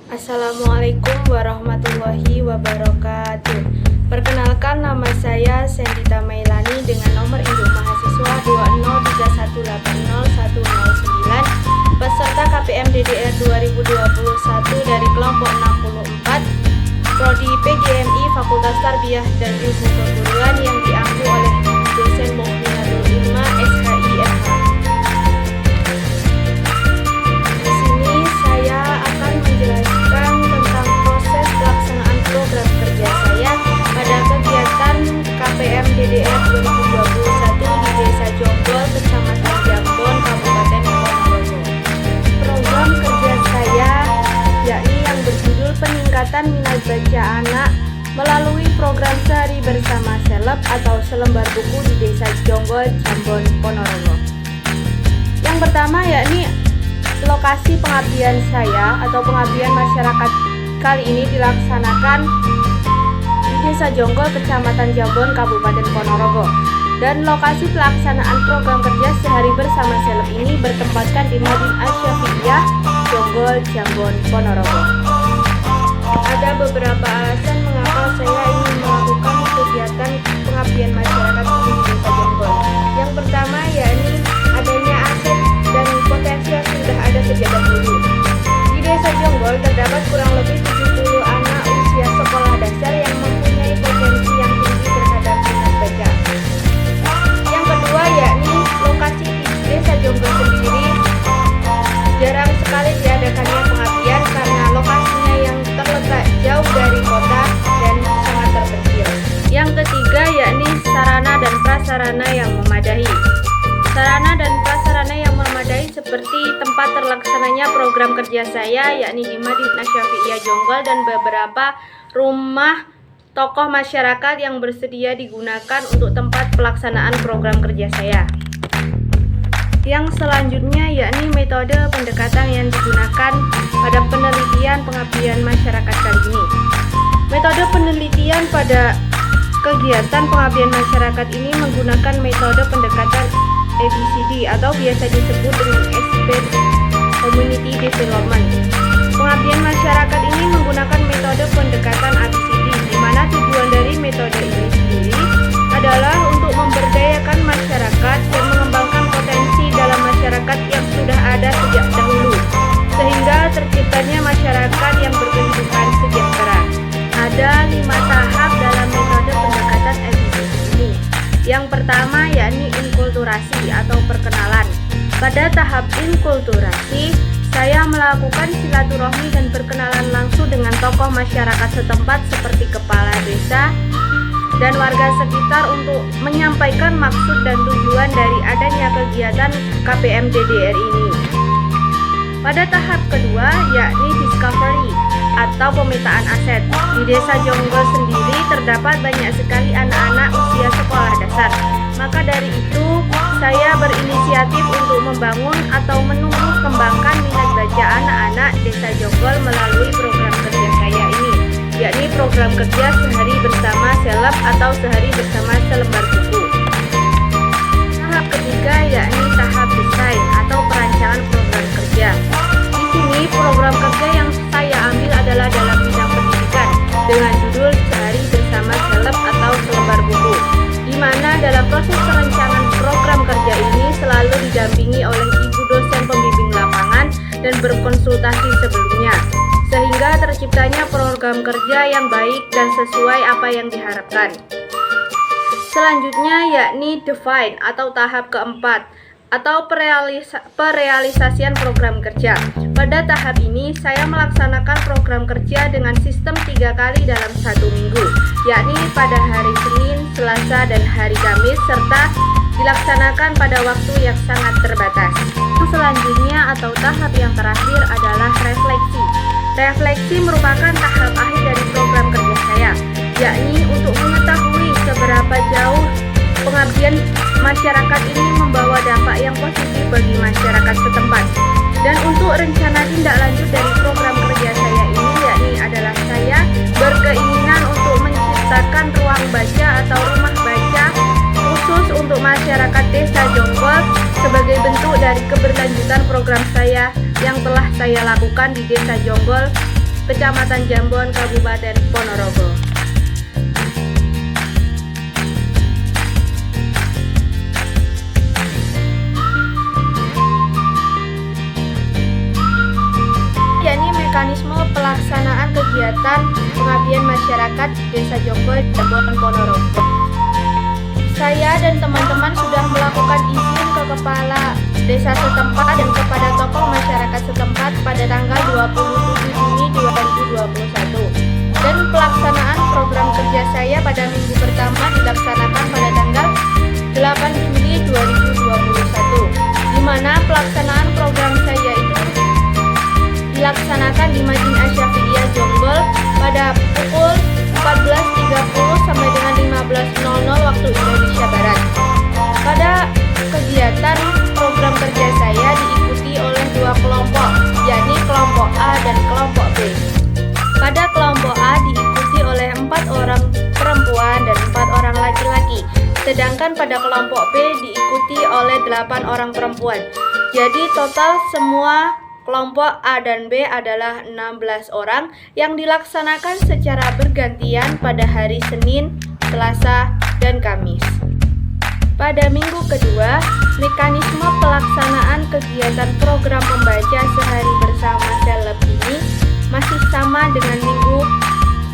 Assalamualaikum warahmatullahi wabarakatuh. Perkenalkan, nama saya Sendita Mailani dengan nomor induk mahasiswa 203180109, peserta KPM DDR 2021 dari kelompok 64, Prodi PGMI Fakultas Tarbiyah dan Ilmu Keguruan yang diampu oleh dosen Mukhminatul Ilma SHI FH. Di sini saya akan menjelaskan tentang proses pelaksanaan program kerja saya pada kegiatan KPM DDR 2021 di Desa Jonggol, Kecamatan Jambon, Kabupaten Ponorogo. Program kerja saya yakni yang berjudul peningkatan minat baca anak melalui program Sehari Bersama Seleb atau selembar buku di Desa Jonggol, Jambon, Ponorogo. Yang pertama yakni lokasi pengabdian saya atau pengabdian masyarakat kali ini dilaksanakan di Desa Jonggol, Kecamatan Jambon, Kabupaten Ponorogo. Dan lokasi pelaksanaan program kerja Sehari Bersama Seleb ini bertempatkan di Madin Asy-Syafi'iyah, Jonggol, Jambon, Ponorogo. Ada beberapa alasan mengapa saya ingin melakukan kegiatan pengabdian masyarakat di Desa Jonggol. Yang pertama yakni adanya aset dan potensi yang sudah ada sejak dahulu. Di Desa Jonggol terdapat kurang lebih 70 anak usia sekolah dasar yang mempunyai potensi yang tinggi terhadap minat baca. Yang kedua yakni lokasi di Desa Jonggol sendiri jarang sekali diadakannya pengabdian karena lokasinya yang terletak jauh dari kota dan sangat terpencil. Yang ketiga yakni sarana dan prasarana yang memadai. Sarana dan prasarana yang memadai seperti tempat terlaksananya program kerja saya yakni di Madin Asy-Syafi'iyah Jonggol dan beberapa rumah tokoh masyarakat yang bersedia digunakan untuk tempat pelaksanaan program kerja saya. Yang selanjutnya yakni metode pendekatan yang digunakan pada penelitian pengabdian masyarakat kali ini. Metode penelitian pada kegiatan pengabdian masyarakat ini menggunakan metode pendekatan ABCD atau biasa disebut dengan SBD, Community Development. Pengabdian masyarakat ini menggunakan metode pendekatan ABCD, di mana tujuan dari metode ini sendiri adalah untuk memberdayakan masyarakat dan mengembangkan potensi dalam masyarakat yang sudah ada sejak dahulu, sehingga terciptanya masyarakat yang berkehidupan sejahtera. Ada 5 tahap dalam metode pendekatan ABCD ini. Yang pertama yakni inkulturasi atau perkenalan. Pada tahap inkulturasi, saya melakukan silaturahmi dan perkenalan langsung dengan tokoh masyarakat setempat seperti kepala desa dan warga sekitar untuk menyampaikan maksud dan tujuan dari adanya kegiatan KPM DDR ini. Pada tahap kedua yakni discovery atau pemetaan aset. Di Desa Jonggol sendiri terdapat banyak sekali anak-anak usia sekolah dasar. Maka dari itu, saya berinisiatif untuk membangun atau menumbuh kembangkan minat baca anak-anak Desa Jonggol melalui program kerja saya ini, yakni program kerja Sehari Bersama Seleb atau Sehari Bersama Selembar Buku. Tahap ketiga yakni tahap desain atau perancangan program kerja. Di sini program kerja yang saya ambil adalah dalam bidang pendidikan dengan judul Sehari Bersama Seleb atau Selembar Buku, di mana dalam proses perancangan program kerja ini selalu didampingi oleh ibu dosen pembimbing lapangan dan berkonsultasi sebelumnya, sehingga terciptanya program kerja yang baik dan sesuai apa yang diharapkan. Selanjutnya yakni define atau tahap keempat atau perealisasian program kerja. Pada tahap ini saya melaksanakan program kerja dengan sistem 3 kali dalam 1 minggu, yakni pada hari Senin, Selasa, dan hari Kamis, serta dilaksanakan pada waktu yang sangat terbatas. Selanjutnya atau tahap yang terakhir adalah refleksi. Refleksi merupakan tahap akhir dari program kerja saya, yakni untuk mengetahui seberapa jauh pengabdian masyarakat ini membawa dampak yang positif bagi masyarakat setempat. Dan untuk rencana tindak lanjut dari program kerja saya ini yakni adalah saya berkeinginan untuk menciptakan ruang baca atau rumah baca khusus untuk masyarakat Desa Jonggol sebagai bentuk dari keberlanjutan program saya yang telah saya lakukan di Desa Jonggol Kecamatan Jambon, Kabupaten Ponorogo. Yakni mekanisme pelaksanaan kegiatan pengabdian masyarakat Desa Jonggol, Jambon, Ponorogo. Saya dan teman-teman sudah melakukan izin ke kepala desa setempat dan kepada tokoh masyarakat setempat pada tanggal 27 Juni 2021. Dan pelaksanaan program kerja saya pada minggu pertama dilaksanakan pada tanggal 8 Juli 2021, di mana pelaksanaan program saya itu dilaksanakan di Masjid Asy-Syafi'iyah Jonggol pada pukul 14.30 sampai dengan 15.00 waktu Indonesia Barat. Pada kegiatan program kerja saya diikuti oleh dua kelompok, yakni kelompok A dan kelompok B. Pada kelompok A diikuti oleh 4 orang perempuan dan 4 orang laki-laki, sedangkan pada kelompok B diikuti oleh 8 orang perempuan. Jadi total semua kelompok A dan B adalah 16 orang yang dilaksanakan secara bergantian pada hari Senin, Selasa, dan Kamis. Pada minggu kedua, mekanisme pelaksanaan kegiatan program membaca sehari bersama seleb ini masih sama dengan minggu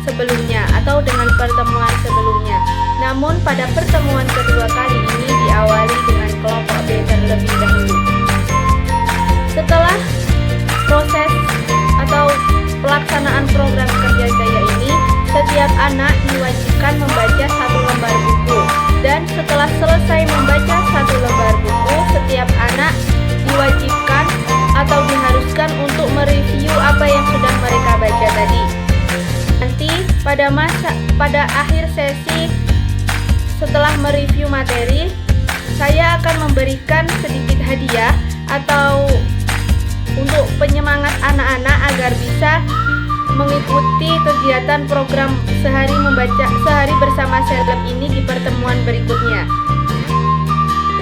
sebelumnya atau dengan pertemuan sebelumnya. Namun pada pertemuan kedua kali ini diawali dengan kelompok B terlebih dahulu. Setelah proses atau pelaksanaan program kerja saya ini, setiap anak diwajibkan membaca 1 lembar buku. Dan setelah selesai membaca 1 lembar buku, setiap anak diwajibkan atau diharuskan untuk mereview apa yang sudah mereka baca tadi. Nanti pada akhir sesi setelah mereview materi, saya akan memberikan sedikit hadiah atau untuk penyemangat anak-anak agar bisa mengikuti kegiatan program sehari bersama seleb ini di pertemuan berikutnya.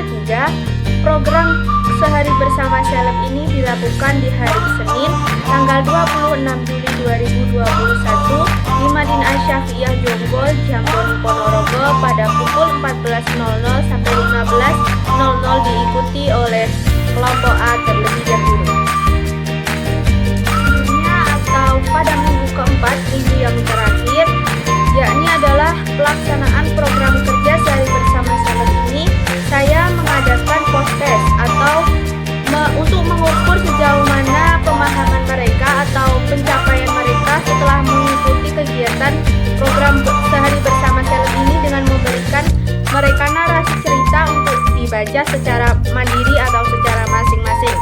Ketiga, program sehari bersama seleb ini dilakukan di hari Senin tanggal 26 Juli 2021 di Masjid Asy-Syafi'iyah Jonggol, Jambon, Ponorogo pada pukul 14.00 sampai 15.00 diikuti oleh kelompok A terlebih dahulu. Pada minggu keempat, minggu yang terakhir, yakni adalah pelaksanaan program kerja sehari bersama seleb ini, saya mengadakan post-test atau untuk mengukur sejauh mana pemahaman mereka atau pencapaian mereka setelah mengikuti kegiatan program sehari bersama seleb ini dengan memberikan mereka narasi cerita untuk dibaca secara mandiri atau secara masing-masing.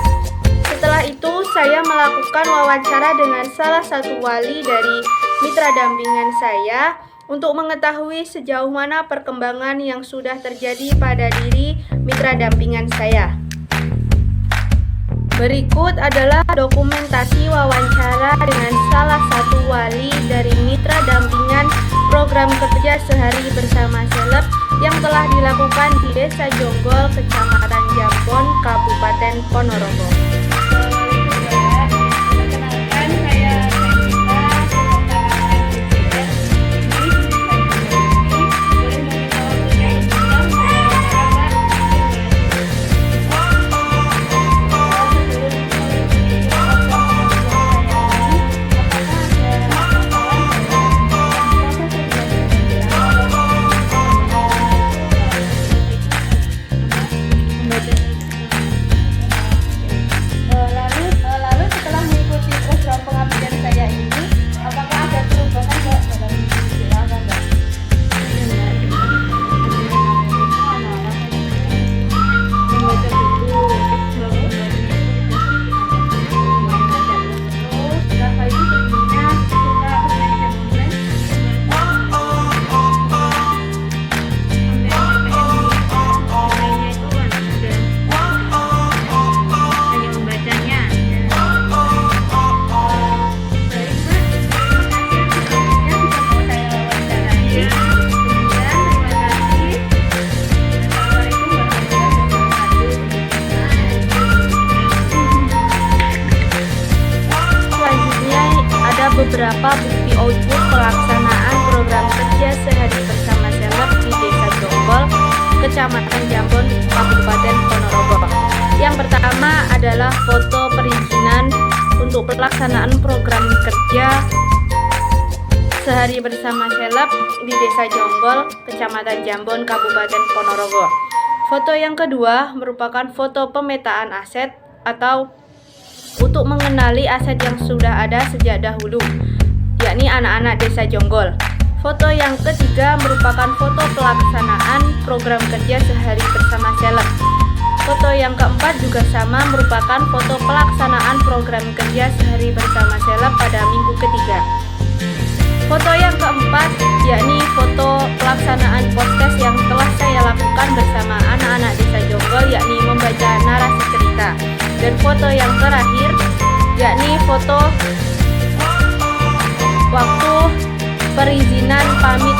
Setelah itu, saya melakukan wawancara dengan salah satu wali dari mitra dampingan saya untuk mengetahui sejauh mana perkembangan yang sudah terjadi pada diri mitra dampingan saya. Berikut adalah dokumentasi wawancara dengan salah satu wali dari mitra dampingan program kerja sehari bersama seleb yang telah dilakukan di Desa Jonggol, Kecamatan Jambon, Kabupaten Ponorogo. beberapa bukti output pelaksanaan program kerja sehari bersama seleb di Desa Jonggol, Kecamatan Jambon, Kabupaten Ponorogo. Yang pertama adalah foto perizinan untuk pelaksanaan program kerja sehari bersama seleb di Desa Jonggol, Kecamatan Jambon, Kabupaten Ponorogo. Foto yang kedua merupakan foto pemetaan aset atau untuk mengenali aset yang sudah ada sejak dahulu, yakni anak-anak Desa Jonggol. Foto yang ketiga merupakan foto pelaksanaan program kerja sehari bersama seleb. Foto yang keempat juga sama, merupakan foto pelaksanaan program kerja sehari bersama seleb pada minggu ketiga. Foto yang keempat yakni foto pelaksanaan podcast yang telah saya lakukan bersama anak-anak Desa Jonggol, yakni membaca narasi cerita. Dan foto yang terakhir yakni foto waktu perizinan pamit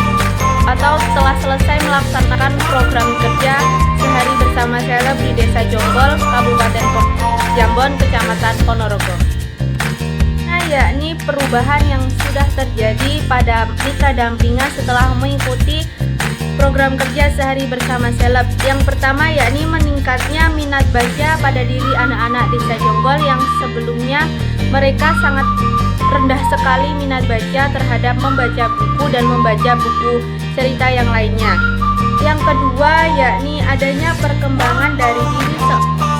atau setelah selesai melaksanakan program kerja sehari bersama seleb di Desa Jonggol, Kabupaten Jambon, Kecamatan Ponorogo. Nah, yakni perubahan yang sudah terjadi pada mitra dampingan setelah mengikuti program kerja sehari bersama seleb. Yang pertama yakni meningkatnya minat baca pada diri anak-anak Desa Jonggol yang sebelumnya mereka sangat rendah sekali minat baca terhadap membaca buku dan membaca buku cerita yang lainnya. Yang kedua yakni adanya perkembangan dari diri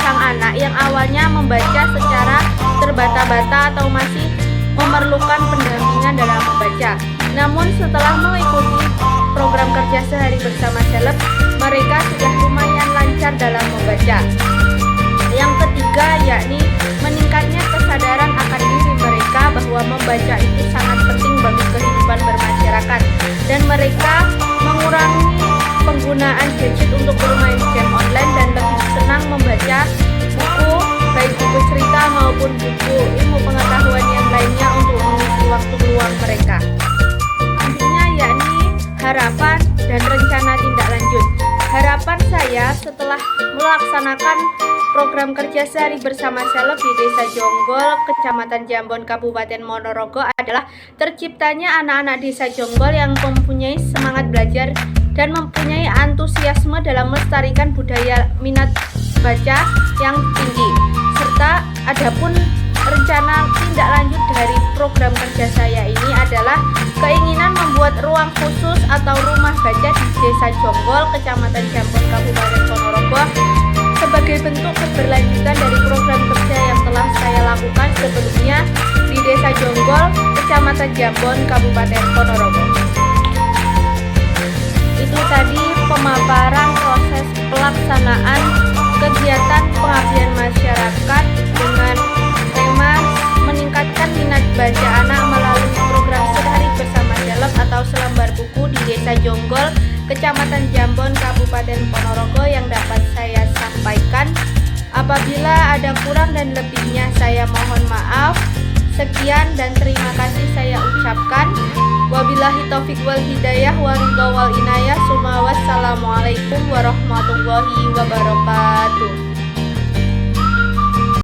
sang anak yang awalnya membaca secara terbata-bata atau masih memerlukan pendampingan dalam membaca. Namun setelah mengikuti program kerja sehari bersama seleb, mereka sudah lumayan lancar dalam membaca. Yang ketiga yakni meningkatnya kesadaran akan diri mereka bahwa membaca itu sangat penting bagi kehidupan bermasyarakat, dan mereka mengurangi penggunaan gadget untuk bermain game online dan lebih senang membaca buku, baik buku cerita maupun buku ilmu pengetahuan yang lainnya untuk mengisi waktu luang mereka. Selanjutnya yakni harapan dan rencana tindak lanjut. Harapan saya setelah melaksanakan program kerja sehari bersama seleb di Desa Jonggol, Kecamatan Jambon, Kabupaten Ponorogo adalah terciptanya anak-anak Desa Jonggol yang mempunyai semangat belajar dan mempunyai antusiasme dalam melestarikan budaya minat baca yang tinggi. Serta adapun rencana tindak lanjut dari program kerja saya ini adalah keinginan membuat ruang khusus atau rumah baca di Desa Jonggol, Kecamatan Jambon, Kabupaten Ponorogo sebagai bentuk keberlanjutan dari program kerja yang telah saya lakukan sebelumnya di Desa Jonggol, Kecamatan Jambon, Kabupaten Ponorogo. Itu tadi pemaparan proses pelaksanaan kegiatan pengabdian masyarakat dengan tema meningkatkan minat baca anak melalui program sehari bersama seleb atau selembar buku di Desa Jonggol, Kecamatan Jambon, Kabupaten Ponorogo yang dapat saya sampaikan. Apabila ada kurang dan lebihnya saya mohon maaf. Sekian dan terima kasih saya ucapkan. Wabillahi taufiq wal hidayah wa ridha wal inayah. Wassalamualaikum warahmatullahi wabarakatuh.